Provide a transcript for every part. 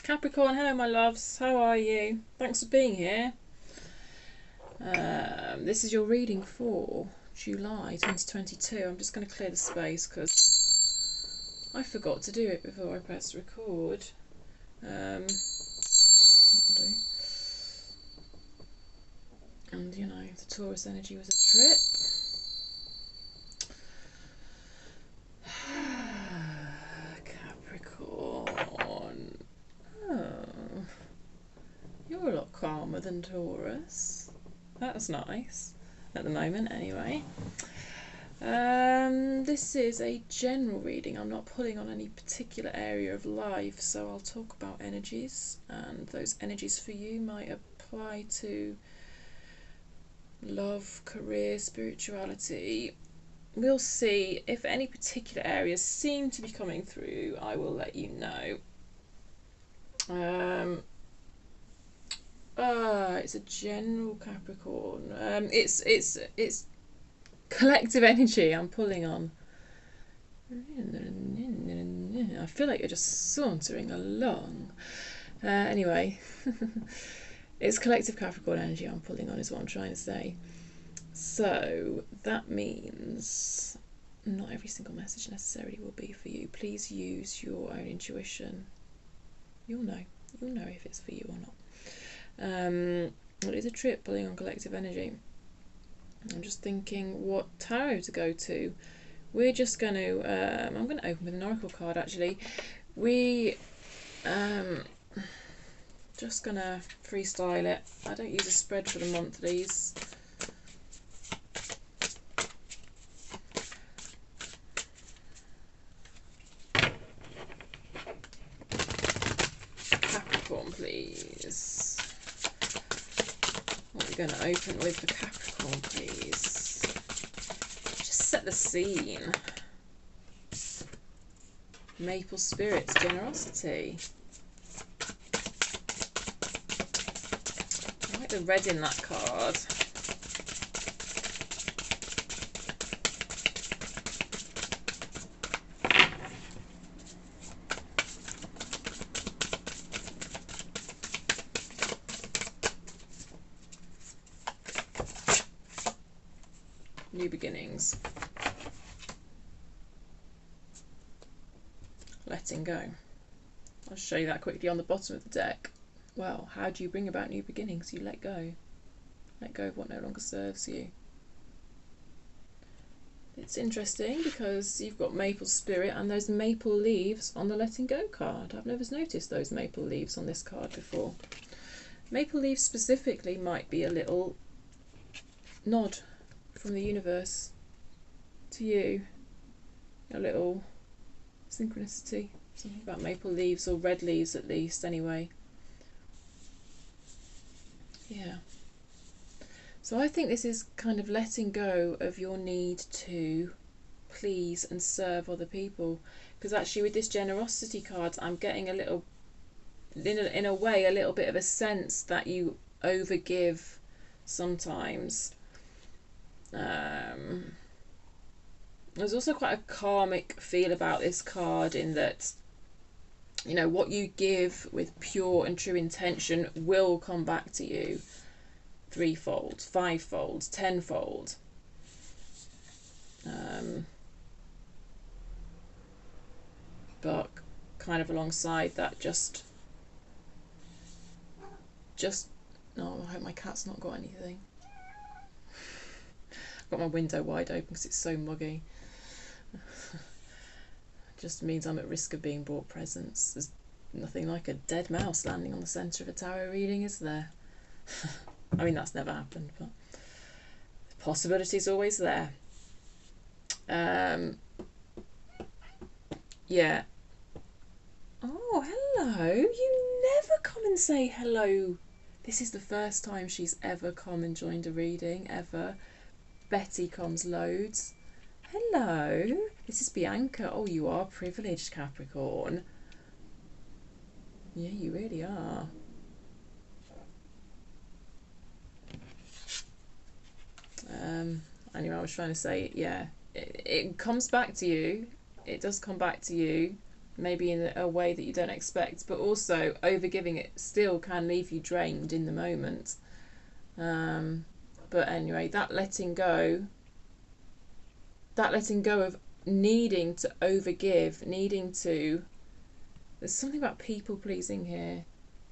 Capricorn, hello my loves, how are you? Thanks for being here. This is your reading for July 2022. I'm just going to clear the space because I forgot to do it before I pressed record. That'll do. And you know, the Taurus energy was a trip. Capricorn. Oh, you're a lot calmer than Taurus. That's nice. At the moment, anyway. This is a general reading. I'm not pulling on any particular area of life, so I'll talk about energies, and those energies for you might apply to love, career, spirituality. We'll see. If any particular areas seem to be coming through, I will let you know. It's a general Capricorn. It's collective energy I'm pulling on. I feel like you're just sauntering along. Anyway, it's collective Capricorn energy I'm pulling on is what I'm trying to say. So that means not every single message necessarily will be for you. Please use your own intuition. You'll know if it's for you or not. It is a trip pulling on collective energy. I'm just thinking what tarot to go to. We're just going to I'm going to open with an oracle card actually. We just going to freestyle it. I don't use a spread for the monthlies. Capricorn, please. What are we going to open with for Capricorn, please? Just set the scene. Maple spirits, generosity. I like the red in that card. New beginnings. Letting go. I'll show you that quickly on the bottom of the deck. Well, how do you bring about new beginnings? You let go. Let go of what no longer serves you. It's interesting because you've got maple spirit and those maple leaves on the letting go card. I've never noticed those maple leaves on this card before. Maple leaves specifically might be a little nod from the universe to you, a little synchronicity, something about maple leaves, or red leaves at least anyway. Yeah, so I think this is kind of letting go of your need to please and serve other people, because actually with this generosity card I'm getting a little, in a way, a little bit of a sense that you overgive sometimes. There's also quite a karmic feel about this card in that, you know, what you give with pure and true intention will come back to you threefold, fivefold, tenfold. But kind of alongside that, just oh, I hope my cat's not got anything. I've got my window wide open because it's so muggy. Just means I'm at risk of being brought presents. There's nothing like a dead mouse landing on the centre of a tarot reading, is there? I mean, that's never happened, but the possibility's always there. Yeah. Oh, hello. You never come and say hello. This is the first time she's ever come and joined a reading, ever. Betty comes loads. Hello, this is Bianca. Oh, you are privileged, Capricorn. Yeah, you really are. Anyway, I was trying to say, yeah, it comes back to you. It does come back to you. maybe in a way that you don't expect, but also overgiving it still can leave you drained in the moment. But anyway, that letting go of needing to overgive, needing to, there's something about people pleasing here.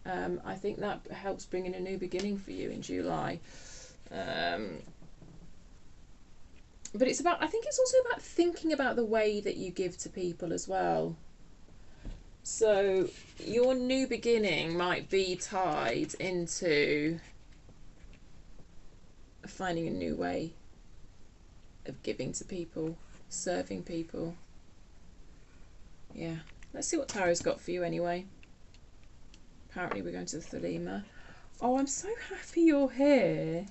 I think that helps bring in a new beginning for you in July. But it's about, I think it's also about thinking about the way that you give to people as well. So your new beginning might be tied into finding a new way of giving to people, serving people. Yeah, let's see what Tarot's got for you anyway. Apparently we're going to the Thelema. Oh, I'm so happy you're here.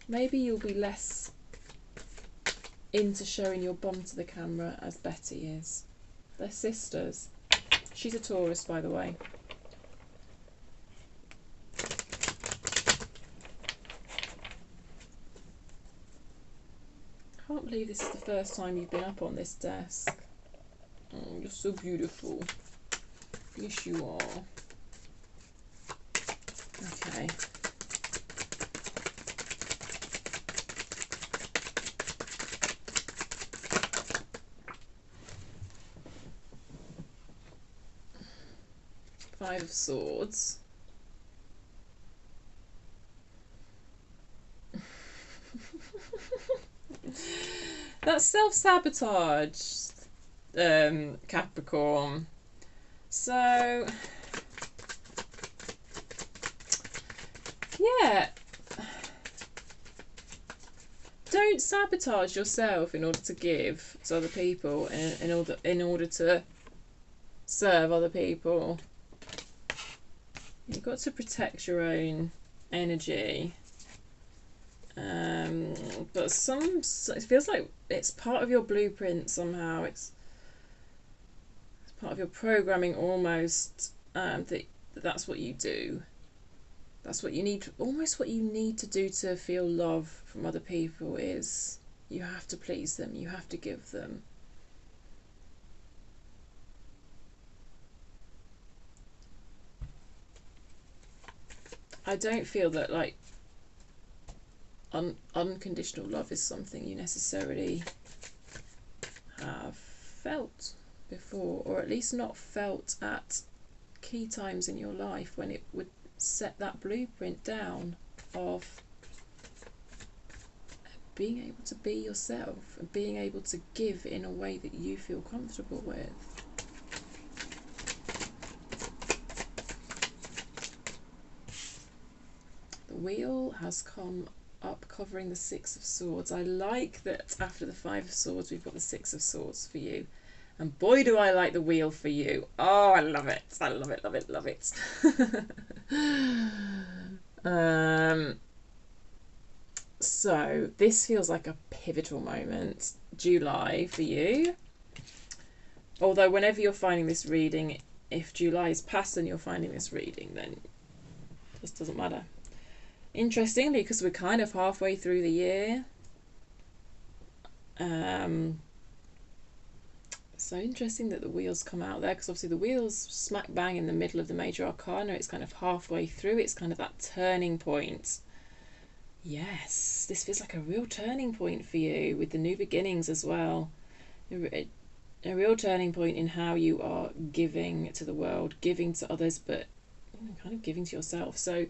Maybe you'll be less into showing your bum to the camera as Betty is. They're sisters. She's a Taurus, by the way. Can't believe this is the first time you've been up on this desk. Oh, you're so beautiful. Yes, you are. Okay. Five of Swords. That's self-sabotage, Capricorn. So, yeah. Don't sabotage yourself in order to give to other people, in order to serve other people. You've got to protect your own energy. But it feels like it's part of your blueprint somehow. It's part of your programming almost, that's what you do. That's what you need, almost what you need to do to feel love from other people is you have to please them, you have to give them. I don't feel that like unconditional love is something you necessarily have felt before, or at least not felt at key times in your life when it would set that blueprint down of being able to be yourself and being able to give in a way that you feel comfortable with. The wheel has come up covering the Six of Swords. I like that after the Five of Swords we've got the Six of Swords for you, and boy do I like the wheel for you. Oh, I love it, I love it, love it, love it. So this feels like a pivotal moment, July, for you. Although whenever you're finding this reading, if July is past and you're finding this reading, then this doesn't matter. Interestingly, because we're kind of halfway through the year, so interesting that the wheels come out there, because obviously the wheel's smack bang in the middle of the major arcana. It's kind of halfway through. It's kind of that turning point. Yes, this feels like a real turning point for you with the new beginnings as well. A real turning point in how you are giving to the world, giving to others, but kind of giving to yourself. So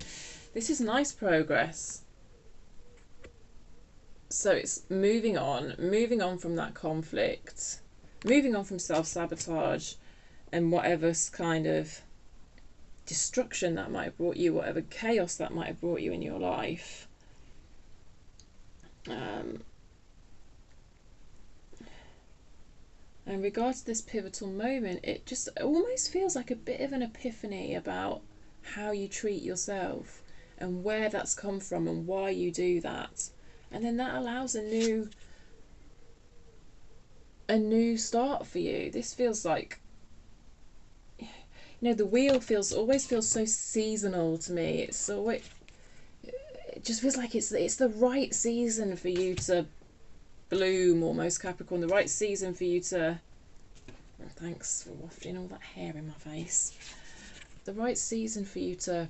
this is nice progress. So it's moving on from that conflict, moving on from self-sabotage and whatever kind of destruction that might have brought you, whatever chaos that might have brought you in your life. In regards to this pivotal moment, it just almost feels like a bit of an epiphany about how you treat yourself and where that's come from and why you do that. And then that allows a new start for you. This feels like, you know, the wheel always feels so seasonal to me. It just feels like it's the right season for you to bloom almost, Capricorn. The right season for you to... Oh, thanks for wafting all that hair in my face. The right season for you to...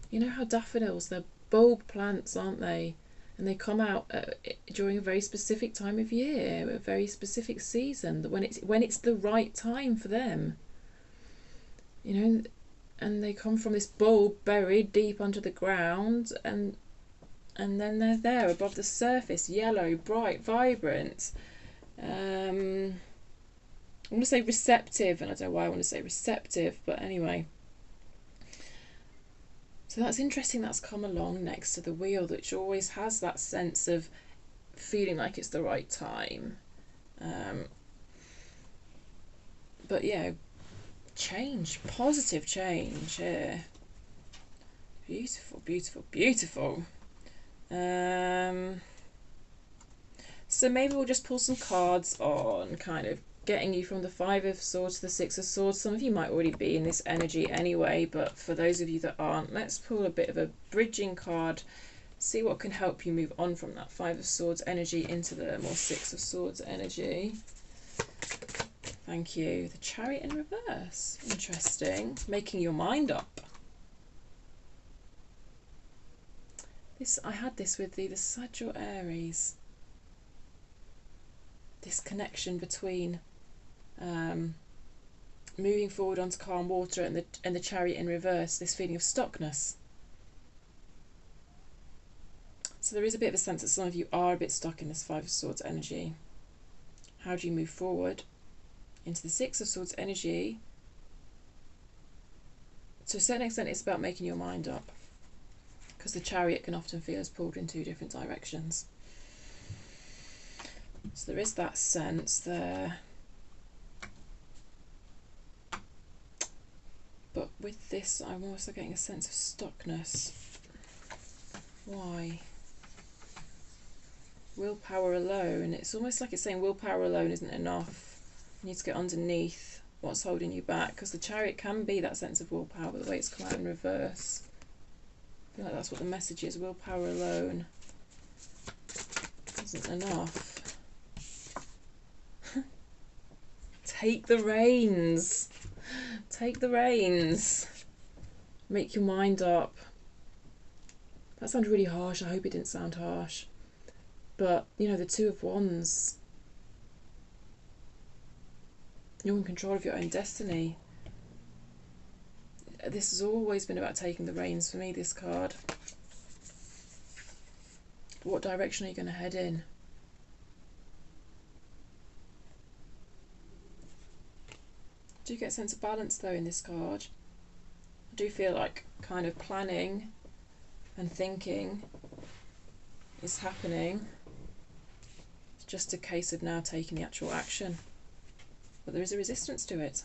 You know how daffodils, they're bulb plants, aren't they? And they come out during a very specific time of year, a very specific season, when it's the right time for them. You know, and they come from this bulb buried deep under the ground, and then they're there above the surface, yellow, bright, vibrant. I want to say receptive, and I don't know why I want to say receptive, but anyway. So that's interesting, that's come along next to the wheel, which always has that sense of feeling like it's the right time. But yeah, change, positive change here. Beautiful, beautiful, beautiful. So maybe we'll just pull some cards on kind of getting you from the Five of Swords to the Six of Swords. Some of you might already be in this energy anyway, but for those of you that aren't, let's pull a bit of a bridging card, see what can help you move on from that Five of Swords energy into the more Six of Swords energy. Thank you. The Chariot in reverse. Interesting. Making your mind up. I had this with the Sag or Aries. This connection between moving forward onto calm water and the Chariot in reverse, this feeling of stuckness. So there is a bit of a sense that some of you are a bit stuck in this Five of Swords energy. How do you move forward into the Six of Swords energy? To a certain extent, it's about making your mind up, because the Chariot can often feel as pulled in two different directions. So there is that sense there. But with this, I'm also getting a sense of stuckness. Why? Willpower alone. It's almost like it's saying willpower alone isn't enough. You need to get underneath what's holding you back, because the Chariot can be that sense of willpower, the way it's come out in reverse. I feel like that's what the message is. Willpower alone isn't enough. Take the reins. Take the reins. Make your mind up. That sounds really harsh. I hope it didn't sound harsh. But, you know, the Two of Wands. You're in control of your own destiny. This has always been about taking the reins for me, this card. What direction are you going to head in? I do get a sense of balance though in this card. I do feel like kind of planning and thinking is happening. It's just a case of now taking the actual action. But there is a resistance to it.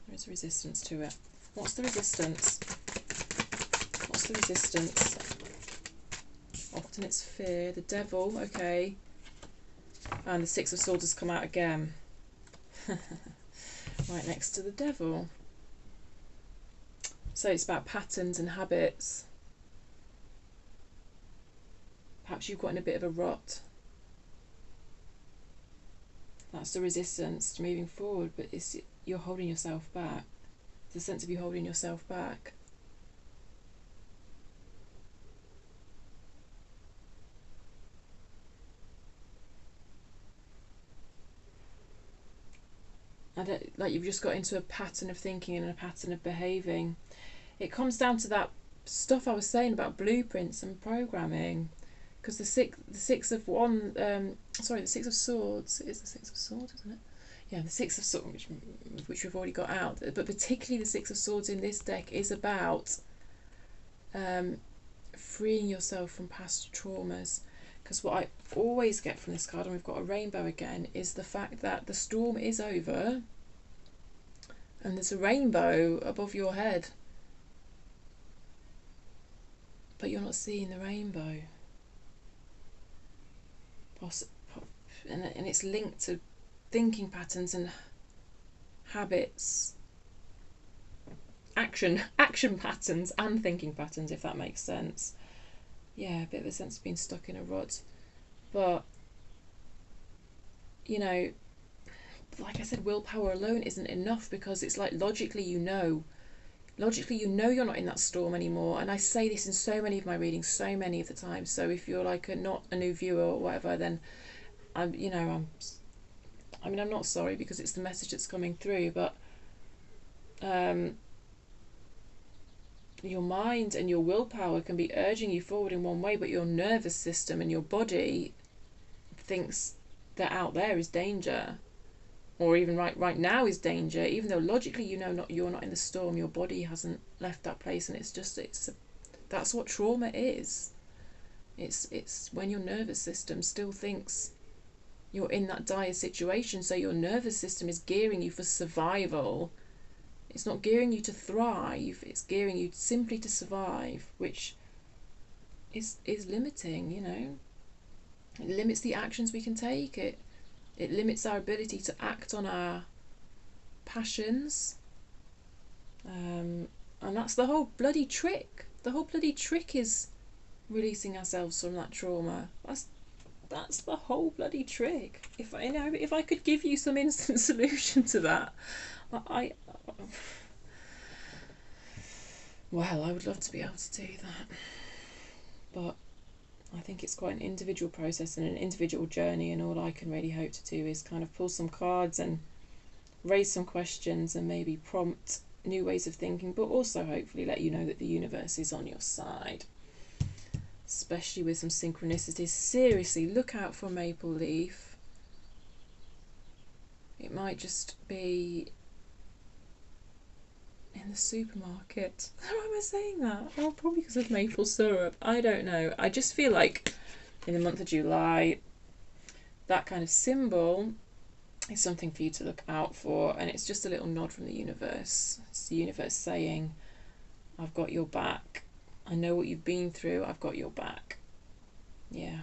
There is a resistance to it. What's the resistance? What's the resistance? Often it's fear. The Devil, okay. And the Six of Swords has come out again. Right next to the Devil. So it's about patterns and habits. Perhaps you've got in a bit of a rut. That's the resistance to moving forward, but you're holding yourself back. There's a sense of you holding yourself back. Like you've just got into a pattern of thinking and a pattern of behaving. It comes down to that stuff I was saying about blueprints and programming, because the six of Swords, it is the Six of Swords, isn't it? Yeah, the Six of Swords, which we've already got out, but particularly the Six of Swords in this deck is about freeing yourself from past traumas. Because what I always get from this card, and we've got a rainbow again, is the fact that the storm is over and there's a rainbow above your head, but you're not seeing the rainbow. And it's linked to thinking patterns and habits, action patterns and thinking patterns, if that makes sense. Yeah, a bit of a sense of being stuck in a rut. But you know, like I said, willpower alone isn't enough, because it's like logically you know you're not in that storm anymore. And I say this in so many of my readings, so many of the time. So if you're like not a new viewer or whatever, then I'm not sorry, because it's the message that's coming through. But your mind and your willpower can be urging you forward in one way, but your nervous system and your body thinks that out there is danger, or even right now is danger, even though logically you're not in the storm. Your body hasn't left that place, and that's what trauma is. It's when your nervous system still thinks you're in that dire situation. So your nervous system is gearing you for survival. It's not gearing you to thrive, it's gearing you simply to survive, which is limiting, It limits the actions we can take. It limits our ability to act on our passions. And that's the whole bloody trick. The whole bloody trick is releasing ourselves from that trauma. That's the whole bloody trick. If I could give you some instant solution to that, I would love to be able to do that. But I think it's quite an individual process and an individual journey, and all I can really hope to do is kind of pull some cards and raise some questions and maybe prompt new ways of thinking, but also hopefully let you know that the universe is on your side, especially with some synchronicities. Seriously, look out for maple leaf. It might just be in the supermarket. How am I saying that? Oh, probably because of maple syrup. I don't know. I just feel like in the month of July, that kind of symbol is something for you to look out for, and it's just a little nod from the universe. It's the universe saying, I've got your back. I know what you've been through. I've got your back. Yeah.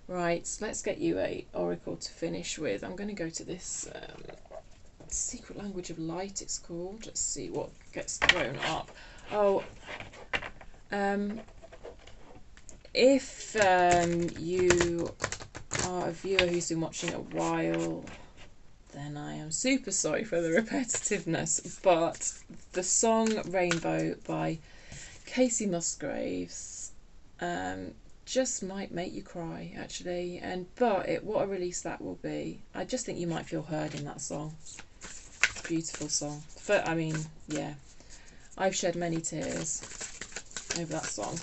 Right, let's get you a oracle to finish with. I'm going to go to this secret language of light, it's called. Let's see what gets thrown up. If you are a viewer who's been watching a while, then I am super sorry for the repetitiveness, but the song Rainbow by Casey Musgraves just might make you cry, actually. But what a release that will be. I just think you might feel heard in that song. Beautiful song. Yeah, I've shed many tears over that song,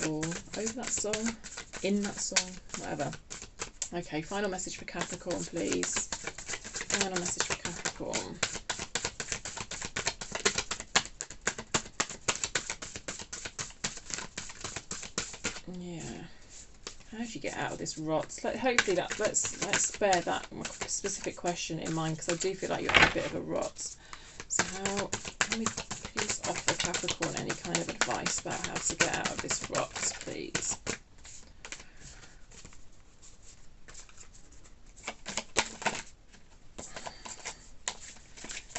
or over that song, in that song, whatever. Okay, final message for Capricorn, please. Final message for Capricorn. Yeah. How do you get out of this rot? Hopefully let's bear that specific question in mind, because I do feel like you're in a bit of a rot. So let me please offer Capricorn any kind of advice about how to get out of this rot, please.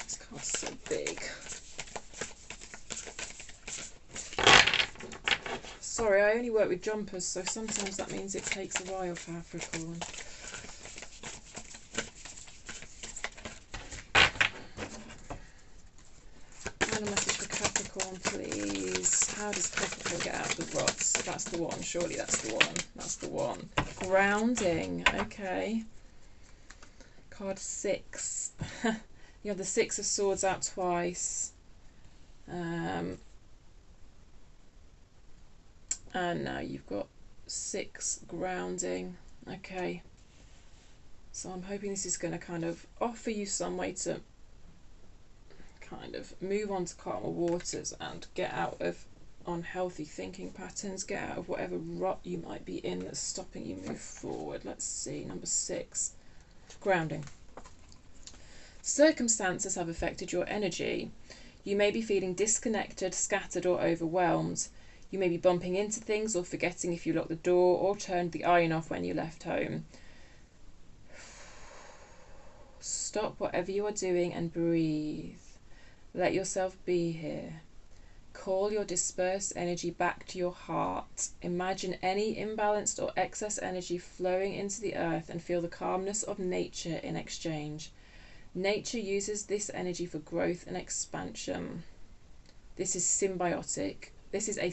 This card's so big. Sorry, I only work with jumpers, so sometimes that means it takes a while for Capricorn. Final message for Capricorn, please. How does Capricorn get out of the rots? That's the one, surely that's the one. That's the one. Grounding, okay. Card 6. You have the 6 of Swords out twice. And now you've got 6 grounding. Okay. So I'm hoping this is going to kind of offer you some way to kind of move on to calmer waters and get out of unhealthy thinking patterns, get out of whatever rut you might be in that's stopping you move forward. Let's see, number 6. Grounding. Circumstances have affected your energy. You may be feeling disconnected, scattered or overwhelmed. You may be bumping into things or forgetting if you locked the door or turned the iron off when you left home. Stop whatever you are doing and breathe. Let yourself be here. Call your dispersed energy back to your heart. Imagine any imbalanced or excess energy flowing into the earth and feel the calmness of nature in exchange. Nature uses this energy for growth and expansion. This is symbiotic. This is a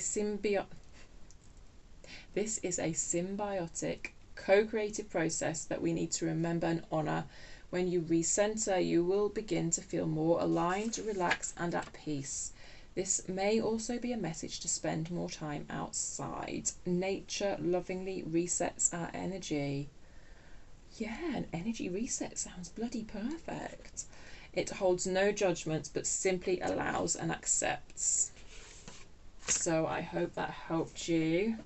symbiotic, co-creative process that we need to remember and honour. When you recenter, you will begin to feel more aligned, relaxed, and at peace. This may also be a message to spend more time outside. Nature lovingly resets our energy. Yeah, an energy reset sounds bloody perfect. It holds no judgments but simply allows and accepts. So I hope that helped you.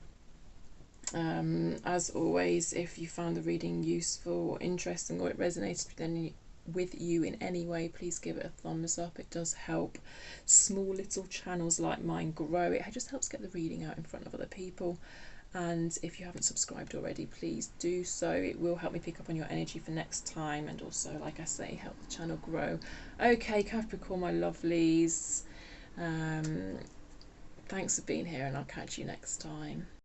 As always, if you found the reading useful or interesting, or it resonated with you in any way, please give it a thumbs up. It does help small little channels like mine grow. It just helps get the reading out in front of other people. And if you haven't subscribed already, please do so. It will help me pick up on your energy for next time, and also, like I say, help the channel grow. Okay, Capricorn, my lovelies, thanks for being here, and I'll catch you next time.